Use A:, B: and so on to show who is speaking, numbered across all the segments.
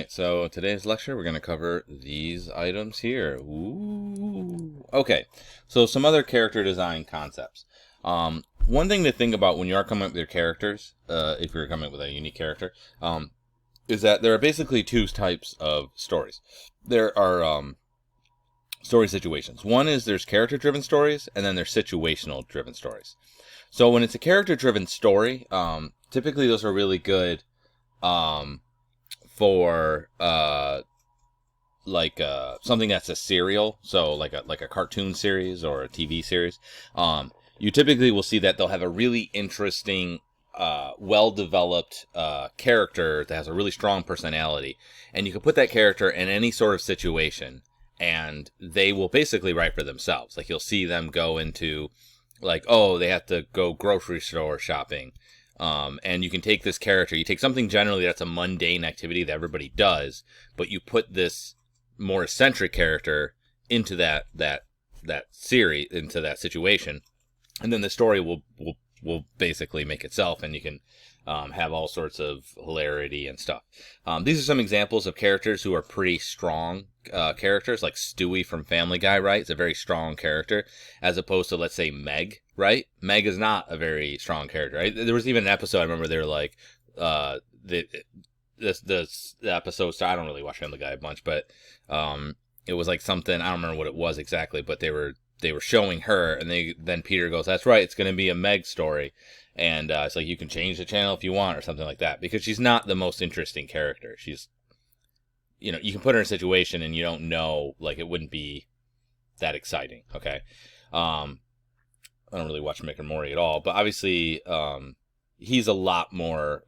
A: Alright, so today's lecture we're going to cover these items here. Ooh. Okay, so some other character design concepts. One thing to think about when you are coming up with your characters, if you're coming up with a unique character, is that there are basically two types of stories. There are story situations. One is there's character-driven stories, and then there's situational-driven stories. So when it's a character-driven story, typically those are really good for something that's a serial, so like a cartoon series or a TV series. You typically will see that they'll have a really interesting, well-developed character that has a really strong personality, and you can put that character in any sort of situation, and they will basically write for themselves. Like, you'll see them go into, like, oh, they have to go grocery store shopping. And you can take this character, you take something generally that's a mundane activity that everybody does, but you put this more eccentric character into that series, into that situation, and then the story will basically make itself, and you can have all sorts of hilarity and stuff. These are some examples of characters who are pretty strong characters, like Stewie from Family Guy, right? It's a very strong character, as opposed to, let's say, Meg, right? Meg is not a very strong character, right? There was even an episode, I remember they were like, this episode, I don't really watch Family Guy a bunch, but it was like something, I don't remember what it was exactly, but they were showing her, and then Peter goes, that's right, it's going to be a Meg story. And it's like, you can change the channel if you want, or something like that, because she's not the most interesting character. She's, you can put her in a situation and you don't know, like, it wouldn't be that exciting, okay? I don't really watch Mick and Morty at all, but obviously he's a lot more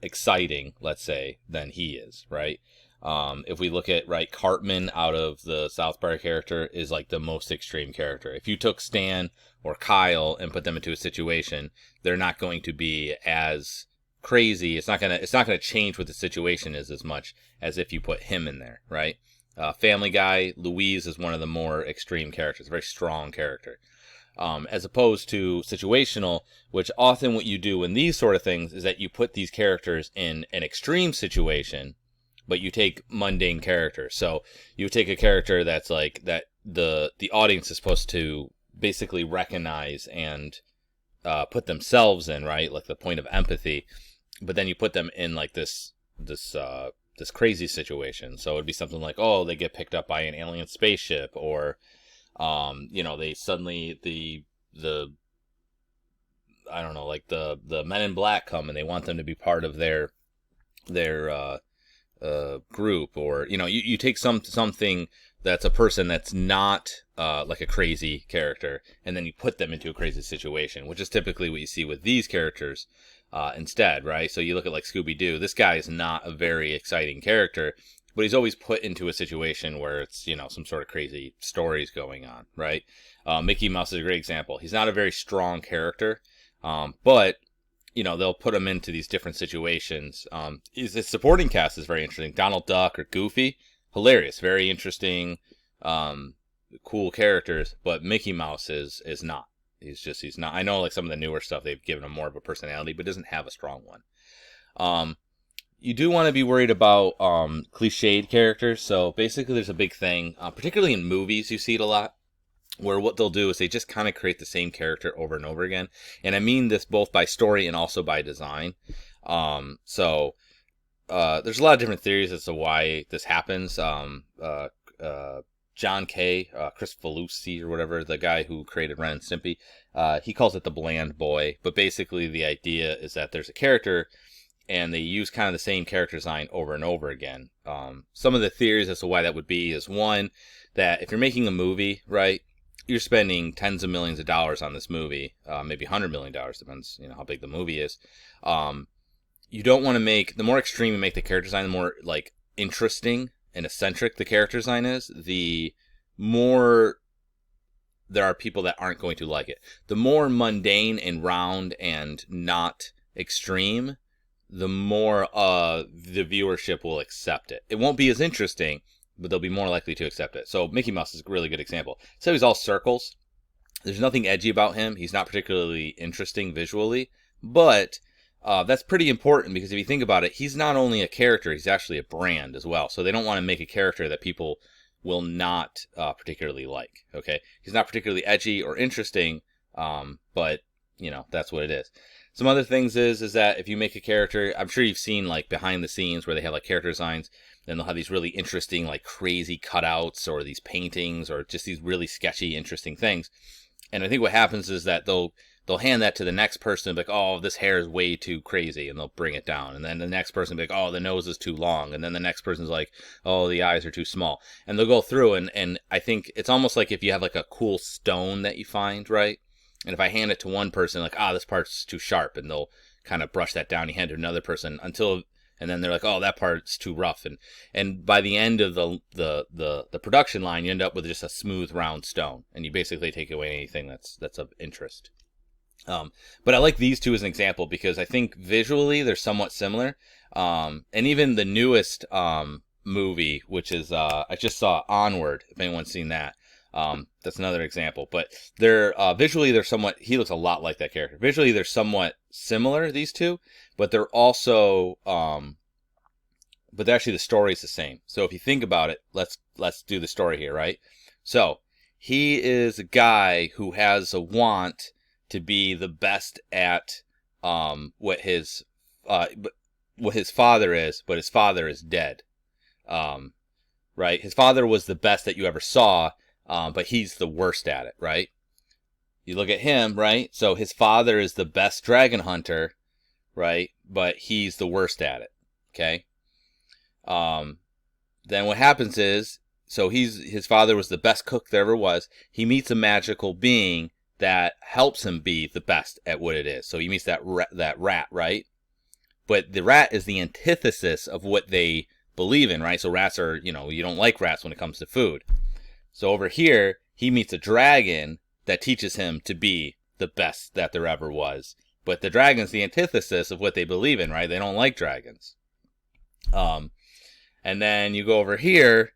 A: exciting, let's say, than he is, right? If we look at, right, Cartman out of the South Park character is like the most extreme character. If you took Stan or Kyle and put them into a situation, they're not going to be as crazy. It's not gonna change what the situation is as much as if you put him in there, right? Family Guy, Louise is one of the more extreme characters, a very strong character. As opposed to situational, which often what you do in these sort of things is that you put these characters in an extreme situation, but you take mundane characters. So you take a character that's like that the audience is supposed to basically recognize and put themselves in, right? Like the point of empathy, but then you put them in like this crazy situation. So it'd be something like, oh, they get picked up by an alien spaceship, or they suddenly the I don't know, like the Men in Black come and they want them to be part of their group, or you take something that's a person that's not like a crazy character, and then you put them into a crazy situation, which is typically what you see with these characters instead, right? So you look at like Scooby-Doo. This guy is not a very exciting character, but he's always put into a situation where it's some sort of crazy stories going on, right? Mickey Mouse is a great example. He's not a very strong character, but they'll put him into these different situations. His supporting cast is very interesting. Donald Duck or Goofy, hilarious, very interesting, cool characters. But Mickey Mouse is not. He's not. I know, like, some of the newer stuff, they've given him more of a personality, but doesn't have a strong one. You do want to be worried about cliched characters. So basically, there's a big thing, particularly in movies, you see it a lot, where what they'll do is they just kind of create the same character over and over again. And I mean this both by story and also by design. So there's a lot of different theories as to why this happens. John Kay, Chris Falusi or whatever, the guy who created Ren and Stimpy, he calls it the bland boy. But basically the idea is that there's a character and they use kind of the same character design over and over again. Some of the theories as to why that would be is, one, that if you're making a movie, right, you're spending tens of millions of dollars on this movie, maybe $100 million, depends, how big the movie is. You don't want to make, the more extreme you make the character design, the more like interesting and eccentric the character design is, the more there are people that aren't going to like it. The more mundane and round and not extreme, the more the viewership will accept it. It won't be as interesting, but they'll be more likely to accept it. So Mickey Mouse is a really good example. So he's all circles. There's nothing edgy about him. He's not particularly interesting visually, but that's pretty important because if you think about it, he's not only a character, he's actually a brand as well. So they don't want to make a character that people will not particularly like. Okay, he's not particularly edgy or interesting, but that's what it is. Some other things is that if you make a character, I'm sure you've seen like behind the scenes where they have like character designs, then they'll have these really interesting like crazy cutouts or these paintings or just these really sketchy, interesting things. And I think what happens is that they'll hand that to the next person, like, oh, this hair is way too crazy, and they'll bring it down. And then the next person will be like, oh, the nose is too long. And then the next person's like, oh, the eyes are too small. And they'll go through, and I think it's almost like if you have like a cool stone that you find, right? And if I hand it to one person, like, this part's too sharp, and they'll kind of brush that down. You hand it to another person and then they're like, oh, that part's too rough. And by the end of the production line, you end up with just a smooth, round stone. And you basically take away anything that's of interest. But I like these two as an example because I think visually they're somewhat similar. And even the newest movie, which is I just saw Onward, if anyone's seen that. That's another example. But they're visually they're somewhat. He looks a lot like that character. Visually they're somewhat similar, these two, but they're also but actually the story is the same. So if you think about it, let's do the story here, right? So he is a guy who has a want to be the best at what his father is, but his father is dead. Right? His father was the best that you ever saw, but he's the worst at it, right? You look at him, right? So his father is the best dragon hunter, right? But he's the worst at it, okay? Then what happens is, so his father was the best cook there ever was. He meets a magical being that helps him be the best at what it is. So he meets that rat, right? But the rat is the antithesis of what they believe in, right? So rats are, you don't like rats when it comes to food. So over here, he meets a dragon that teaches him to be the best that there ever was. But the dragon's the antithesis of what they believe in, right? They don't like dragons. And then you go over here,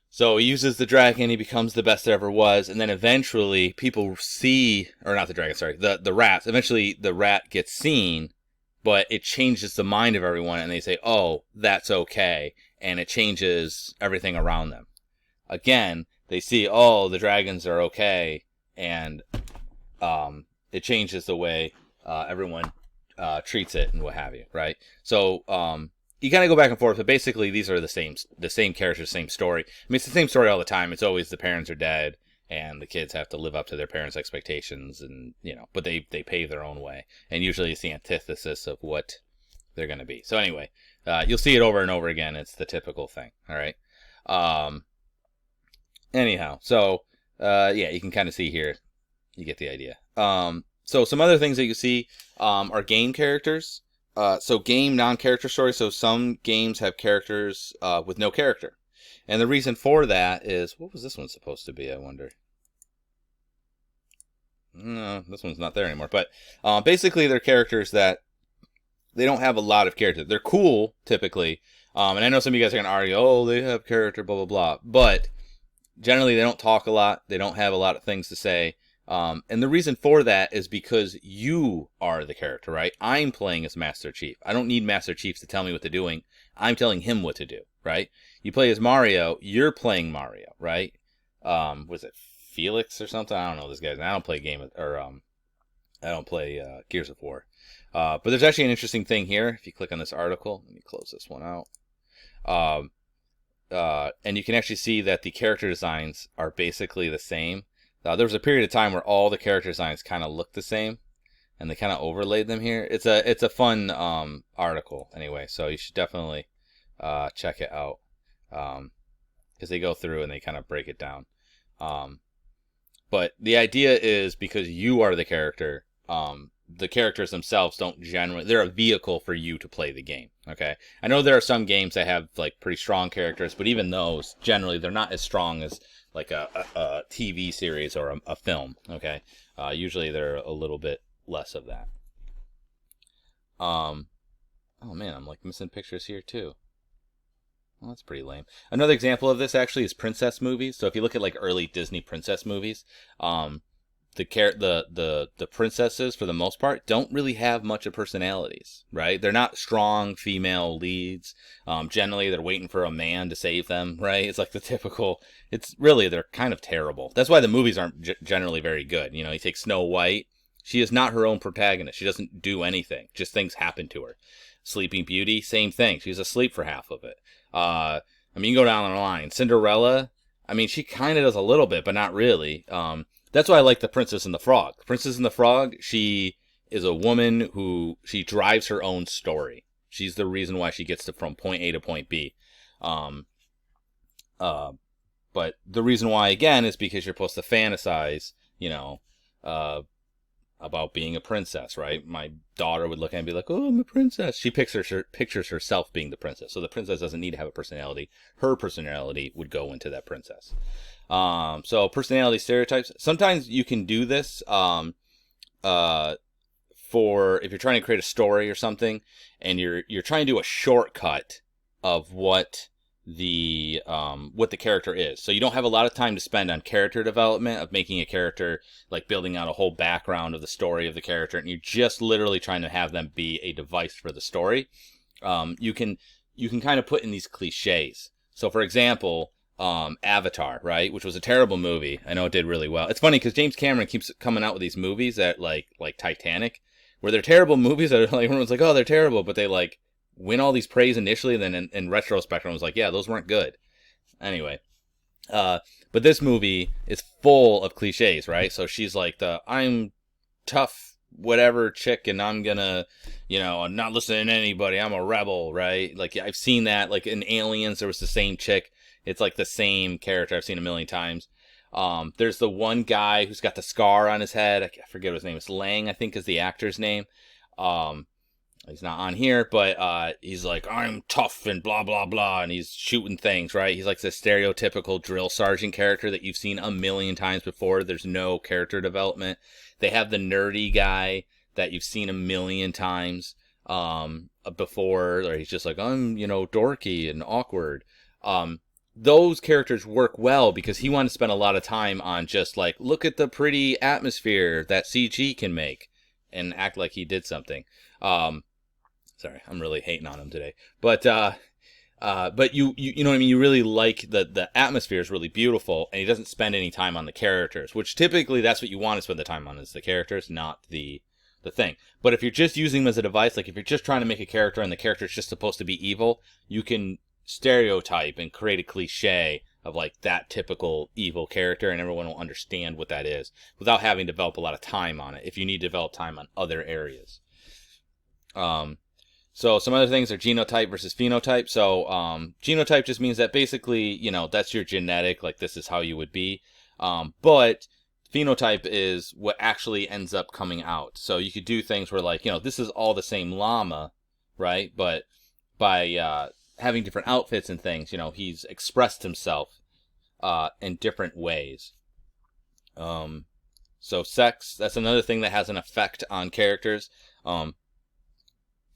A: so he uses the dragon, he becomes the best there ever was, and then eventually people see, or not the dragon, sorry, the rats, eventually the rat gets seen, but it changes the mind of everyone, and they say, oh, that's okay, and it changes everything around them. Again, they see, oh, the dragons are okay, and it changes the way everyone treats it and what have you, right? So, you kind of go back and forth, but basically these are the same characters, same story. I mean, it's the same story all the time. It's always the parents are dead, and the kids have to live up to their parents' expectations, and but they pave their own way. And usually it's the antithesis of what they're going to be. So anyway, you'll see it over and over again. It's the typical thing. All right. Anyhow, so yeah, you can kind of see here. You get the idea. So some other things that you see are game characters. So game non-character stories. So some games have characters with no character. And the reason for that is, what was this one supposed to be, I wonder? No, this one's not there anymore. But basically they're characters that they don't have a lot of character. They're cool, typically. And I know some of you guys are going to argue, oh, they have character, blah, blah, blah. But generally they don't talk a lot. They don't have a lot of things to say. And the reason for that is because you are the character, right? I'm playing as Master Chief. I don't need Master Chief to tell me what to doing. I'm telling him what to do, right? You play as Mario, you're playing Mario, right? Was it Felix or something? I don't know this guy's. I don't play I don't play Gears of War. But there's actually an interesting thing here. If you click on this article, let me close this one out. And you can actually see that the character designs are basically the same. There was a period of time where all the character designs kind of looked the same, and they kind of overlaid them here. It's a fun article anyway, so you should definitely check it out because they go through and they kind of break it down. But the idea is because you are the character, the characters themselves don't generally, they're a vehicle for you to play the game. Okay, I know there are some games that have like pretty strong characters, but even those generally they're not as strong as like a TV series or a film, okay? Usually they're a little bit less of that. Oh man, I'm like missing pictures here too. Well, that's pretty lame. Another example of this actually is princess movies. So if you look at like early Disney princess movies, the princesses, for the most part, don't really have much of personalities, right? They're not strong female leads. Generally, they're waiting for a man to save them, right? It's like the typical. It's really, they're kind of terrible. That's why the movies aren't generally very good. You know, you take Snow White. She is not her own protagonist. She doesn't do anything. Just things happen to her. Sleeping Beauty, same thing. She's asleep for half of it. I mean, you go down the line. Cinderella, I mean, she kind of does a little bit, but not really. That's why I like The Princess and the Frog. The Princess and the Frog, she is a woman who, she drives her own story. She's the reason why she gets from point A to point B. But the reason why, again, is because you're supposed to fantasize, you know, about being a princess, right? My daughter would look at me and be like, oh, I'm a princess. She pictures herself being the princess. So the princess doesn't need to have a personality. Her personality would go into that princess. So personality stereotypes. Sometimes you can do this for if you're trying to create a story or something, and you're trying to do a shortcut of what the character is. So you don't have a lot of time to spend on character development, of making a character, like building out a whole background of the story of the character, and you're just literally trying to have them be a device for the story. You can kind of put in these cliches. So for example, Avatar, right, which was a terrible movie. I know it did really well. It's funny because James Cameron keeps coming out with these movies that like Titanic, where they're terrible movies that are like, everyone's like, oh, they're terrible, but they like win all these praise initially, and then in retrospect, I was like, yeah, those weren't good. Anyway, but this movie is full of cliches, right? So she's like I'm tough, whatever chick, and I'm gonna, you know, I'm not listening to anybody. I'm a rebel, right? Like I've seen that, like in Aliens, there was the same chick. It's like the same character I've seen a million times. There's the one guy who's got the scar on his head. I forget what his name is. Lang, I think, is the actor's name. He's not on here, but he's like, I'm tough and blah, blah, blah, and he's shooting things, right? He's like the stereotypical drill sergeant character that you've seen a million times before. There's no character development. They have the nerdy guy that you've seen a million times before, or he's just like, I'm, you know, dorky and awkward. Those characters work well because he wanted to spend a lot of time on just like, look at the pretty atmosphere that CG can make, and act like he did something. Sorry, I'm really hating on him today. But you know what I mean? You really like the atmosphere is really beautiful, and he doesn't spend any time on the characters, which typically that's what you want to spend the time on, is the characters, not the thing. But if you're just using them as a device, like if you're just trying to make a character and the character is just supposed to be evil, you can stereotype and create a cliche of like that typical evil character, and everyone will understand what that is without having to develop a lot of time on it, if you need to develop time on other areas. So some other things are genotype versus phenotype. So genotype just means that basically, you know, that's your genetic, like this is how you would be. But phenotype is what actually ends up coming out. So you could do things where, like, you know, this is all the same llama, right? But by having different outfits and things, you know, he's expressed himself in different ways. So sex, that's another thing that has an effect on characters.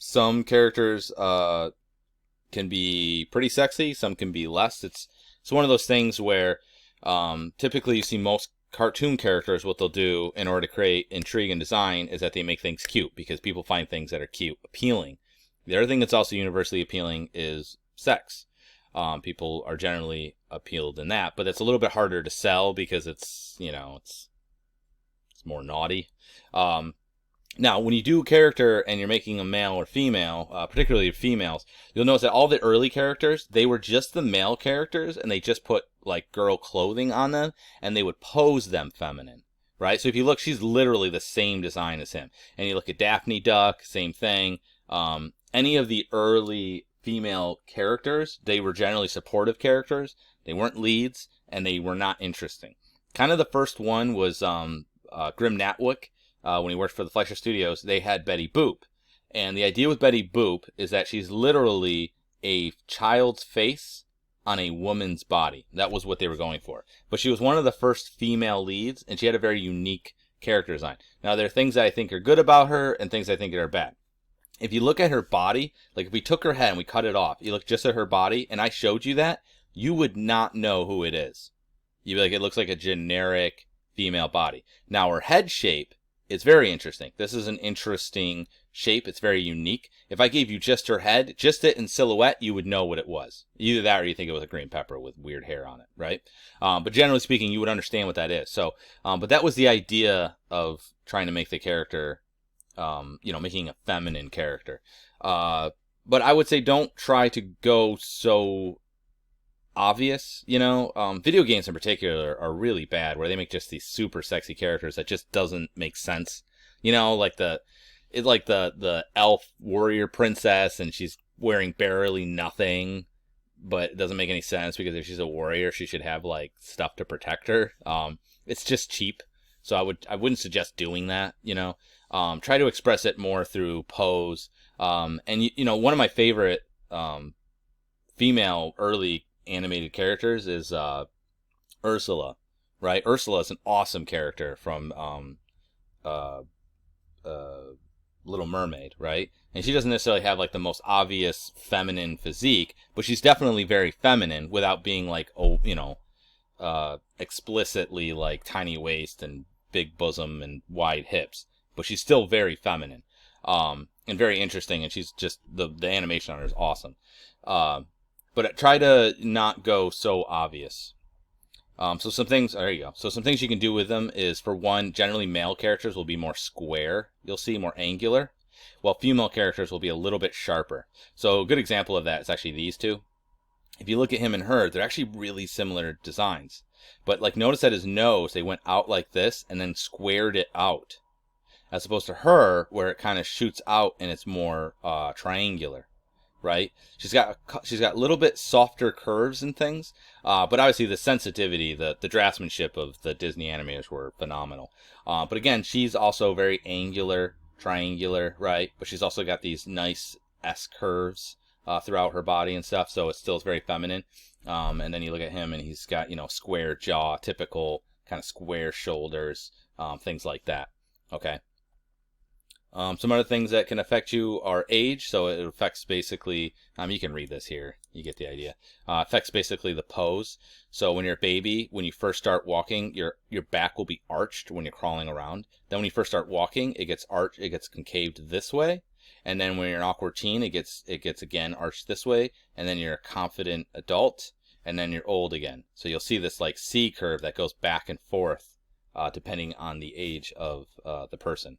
A: Some characters can be pretty sexy, some can be less. It's one of those things where typically you see most cartoon characters, what they'll do in order to create intrigue and design is that they make things cute, because people find things that are cute appealing. The other thing that's also universally appealing is sex. People are generally appealed in that, but it's a little bit harder to sell because it's, you know, it's more naughty. Now, when you do a character and you're making a male or female, particularly females, you'll notice that all the early characters, they were just the male characters, and they just put like girl clothing on them, and they would pose them feminine, right? So if you look, she's literally the same design as him. And you look at Daphne Duck, same thing. Any of the early female characters, they were generally supportive characters. They weren't leads, and they were not interesting. Kind of the first one was Grim Natwick. When he worked for the Fleischer Studios, they had Betty Boop. And the idea with Betty Boop is that she's literally a child's face on a woman's body. That was what they were going for. But she was one of the first female leads, and she had a very unique character design. Now, there are things that I think are good about her and things I think that are bad. If you look at her body, like if we took her head and we cut it off, you look just at her body, and I showed you that, you would not know who it is. You'd be like, it looks like a generic female body. Now her head shape is very interesting. This is an interesting shape. It's very unique. If I gave you just her head, just it in silhouette, you would know what it was. Either that or you think it was a green pepper with weird hair on it, right? But generally speaking, you would understand what that is. So, but that was the idea of trying to make the character, making a feminine character. But I would say don't try to go so obvious, video games in particular are really bad, where they make just these super sexy characters that just doesn't make sense. Like the elf warrior princess, and she's wearing barely nothing, but it doesn't make any sense because if she's a warrior, she should have like stuff to protect her. It's just cheap, so I wouldn't suggest doing that. Try to express it more through pose. And one of my favorite female early animated characters is Ursula, right? Ursula is an awesome character from Little Mermaid, right? And she doesn't necessarily have like the most obvious feminine physique, but she's definitely very feminine without being like explicitly like tiny waist and big bosom and wide hips. But she's still very feminine, and very interesting. And she's just the animation on her is awesome. But try to not go so obvious. So some things, there you go. So some things you can do with them is, for one, generally male characters will be more square. You'll see more angular, while female characters will be a little bit sharper. So a good example of that is actually these two. If you look at him and her, they're actually really similar designs. But like notice that his nose, they went out like this and then squared it out, as opposed to her, where it kind of shoots out and it's more triangular. Right? She's got a little bit softer curves and things, but obviously the sensitivity, the draftsmanship of the Disney animators were phenomenal. But again, she's also very angular, triangular, right? But she's also got these nice S curves throughout her body and stuff, so it still is very feminine. And then you look at him, and he's got square jaw, typical kind of square shoulders, things like that. Okay. Some other things that can affect you are age. So it affects basically, you can read this here, you get the idea. Affects basically the pose. So when you're a baby, when you first start walking, your back will be arched when you're crawling around. Then when you first start walking, it gets arched, it gets concaved this way. And then when you're an awkward teen, it gets again arched this way. And then you're a confident adult, and then you're old again. So you'll see this like C curve that goes back and forth, depending on the age of the person.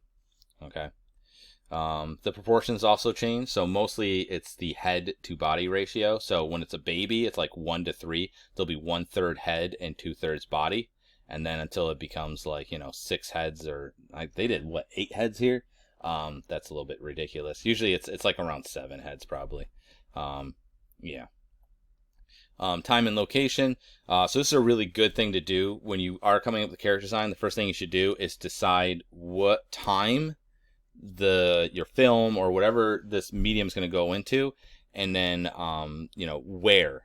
A: Okay. The proportions also change. So mostly it's the head to body ratio. So when it's a baby, it's like 1:3. There'll be 1/3 head and 2/3 body. And then until it becomes like, 6 heads, or they did 8 heads here. That's a little bit ridiculous. Usually it's like around 7 heads probably. Yeah. Time and location. So this is a really good thing to do when you are coming up with character design. The first thing you should do is decide what time your film or whatever this medium is going to go into, and then where.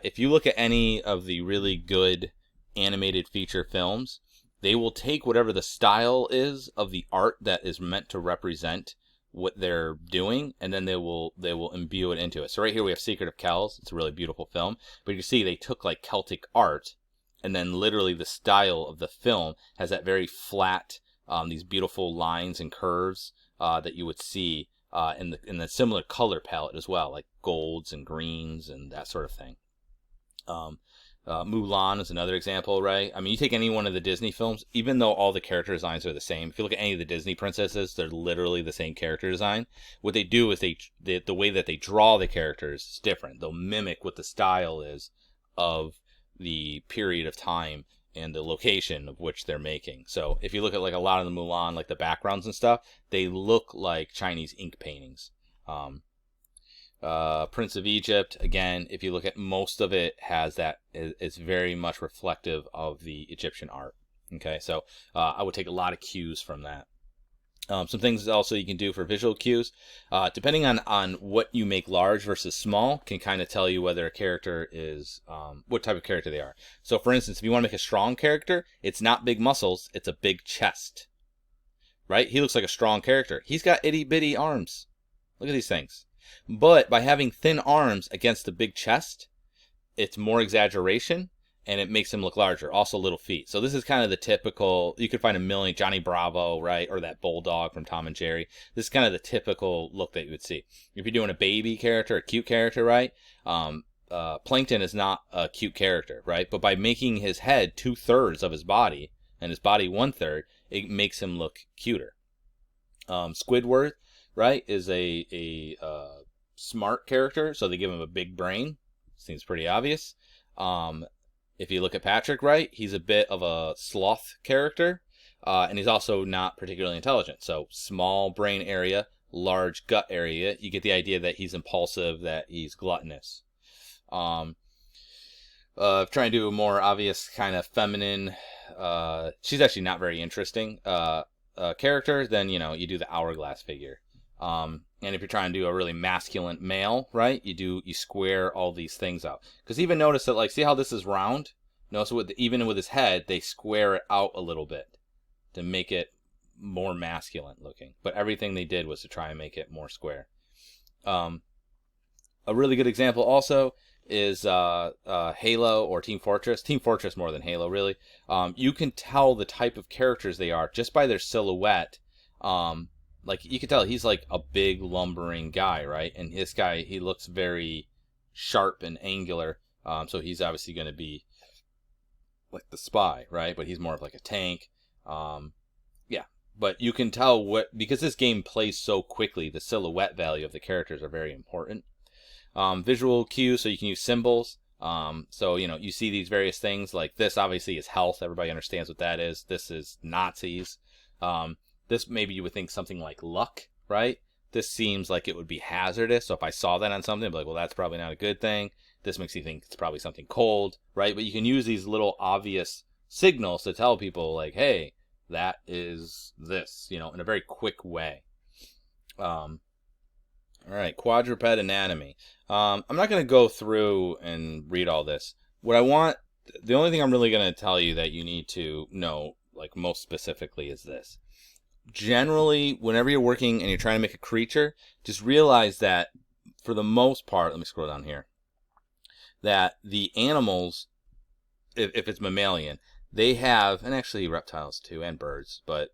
A: If you look at any of the really good animated feature films, they will take whatever the style is of the art that is meant to represent what they're doing, and then they will imbue it into it. So right here we have Secret of Kells. It's a really beautiful film, but you see they took like Celtic art, and then literally the style of the film has that very flat, these beautiful lines and curves that you would see in the similar color palette as well, like golds and greens and that sort of thing. Mulan is another example, right? I mean, you take any one of the Disney films, even though all the character designs are the same. If you look at any of the Disney princesses, they're literally the same character design. What they do is the way that they draw the characters is different. They'll mimic what the style is of the period of time and the location of which they're making. So if you look at like a lot of the Mulan, like the backgrounds and stuff, they look like Chinese ink paintings. Prince of Egypt, again, if you look at most of it, has that, it's very much reflective of the Egyptian art. Okay, so I would take a lot of cues from that. Some things also you can do for visual cues, depending on what you make large versus small, can kind of tell you whether a character is, what type of character they are. So for instance, if you want to make a strong character, it's not big muscles, it's a big chest. Right? He looks like a strong character. He's got itty bitty arms. Look at these things. But by having thin arms against the big chest, it's more exaggeration, and it makes him look larger. Also little feet. So this is kind of the typical, you could find a million, Johnny Bravo, right? Or that bulldog from Tom and Jerry. This is kind of the typical look that you would see. If you're doing a baby character, a cute character, right? Plankton is not a cute character, right? But by making his head 2/3 of his body and his body 1/3, it makes him look cuter. Squidward, right, is a smart character, so they give him a big brain. Seems pretty obvious. If you look at Patrick, right, he's a bit of a sloth character, and he's also not particularly intelligent. So small brain area, large gut area. You get the idea that he's impulsive, that he's gluttonous. Trying to do a more obvious kind of feminine, she's actually not very interesting character, then, you do the hourglass figure. And if you're trying to do a really masculine male, right, you square all these things out. Because even notice that, like, see how this is round? Notice even with his head, they square it out a little bit to make it more masculine looking. But everything they did was to try and make it more square. A really good example also is Halo or Team Fortress. Team Fortress more than Halo, really. You can tell the type of characters they are just by their silhouette. Like, you can tell he's like a big lumbering guy, right? And this guy, he looks very sharp and angular. So he's obviously going to be like the spy, right? But he's more of like a tank. Yeah. But you can tell because this game plays so quickly, the silhouette value of the characters are very important. Visual cues, so you can use symbols. So, you see these various things, like this obviously is health. Everybody understands what that is. This is Nazis. This maybe you would think something like luck, right? This seems like it would be hazardous. So if I saw that on something, I'd be like, well, that's probably not a good thing. This makes you think it's probably something cold, right? But you can use these little obvious signals to tell people, like, hey, that is this, in a very quick way. All right, quadruped anatomy. I'm not going to go through and read all this. The only thing I'm really going to tell you that you need to know, like, most specifically is this. Generally, whenever you're working and you're trying to make a creature, just realize that for the most part, let me scroll down here, that the animals, if it's mammalian, they have, and actually reptiles too, and birds, but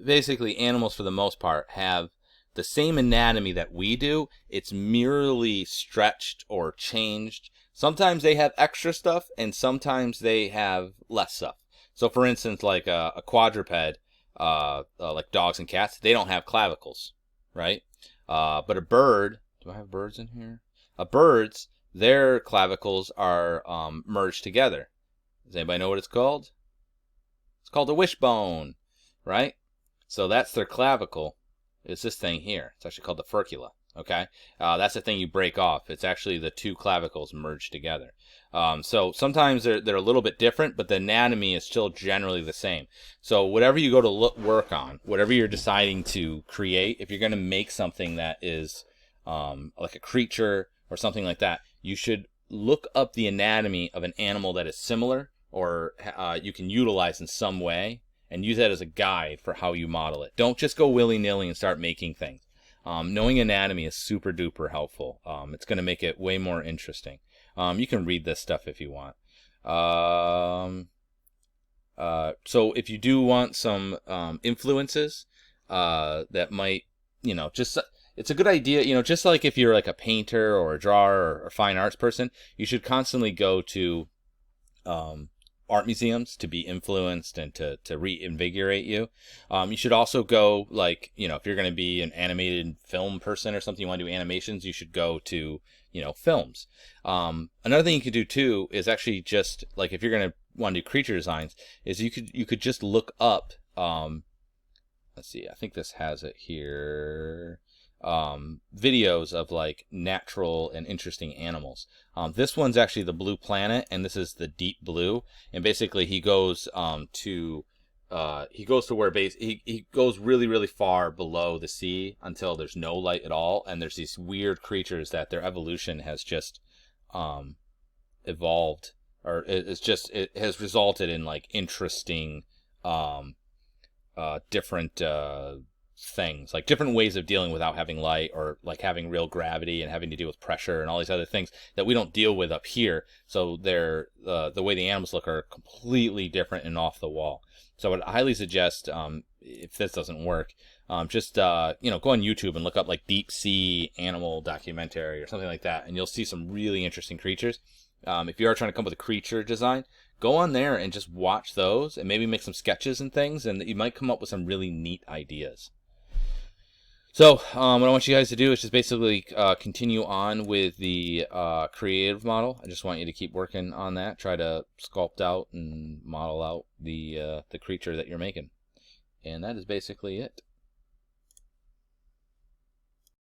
A: basically animals for the most part have the same anatomy that we do. It's merely stretched or changed. Sometimes they have extra stuff, and sometimes they have less stuff. So for instance, like a quadruped, like dogs and cats, they don't have clavicles, right? But a bird, do I have birds in here? Birds, their clavicles are merged together. Does anybody know what it's called? It's called a wishbone, right? So that's their clavicle. It's this thing here. It's actually called the furcula, okay? That's the thing you break off. It's actually the two clavicles merged together. So sometimes they're a little bit different, but the anatomy is still generally the same. So whatever you go to work on, whatever you're deciding to create, if you're going to make something that is like a creature or something like that, you should look up the anatomy of an animal that is similar or you can utilize in some way, and use that as a guide for how you model it. Don't just go willy-nilly and start making things. Knowing anatomy is super duper helpful. It's going to make it way more interesting. You can read this stuff if you want. So if you do want some influences that might, just, it's a good idea, just like if you're like a painter or a drawer or a fine arts person, you should constantly go to art museums to be influenced and to reinvigorate you. You should also go, like, if you're going to be an animated film person or something, you want to do animations, you should go to, films. Another thing you could do too is actually just, like, if you're going to want to do creature designs, is you could just look up, let's see, I think this has it here, videos of like natural and interesting animals. This one's actually the Blue Planet, and this is the Deep Blue. And basically, he goes to where he goes really, really far below the sea until there's no light at all, and there's these weird creatures that their evolution has just evolved, or it has resulted in like interesting different things, like different ways of dealing without having light, or like having real gravity and having to deal with pressure and all these other things that we don't deal with up here. So they're the way the animals look are completely different and off the wall. So I would highly suggest, if this doesn't work, just go on YouTube and look up like deep sea animal documentary or something like that, and you'll see some really interesting creatures. If you are trying to come up with a creature design, go on there and just watch those and maybe make some sketches and things, and you might come up with some really neat ideas. So what I want you guys to do is just basically continue on with the creative model. I just want you to keep working on that. Try to sculpt out and model out the creature that you're making. And that is basically it.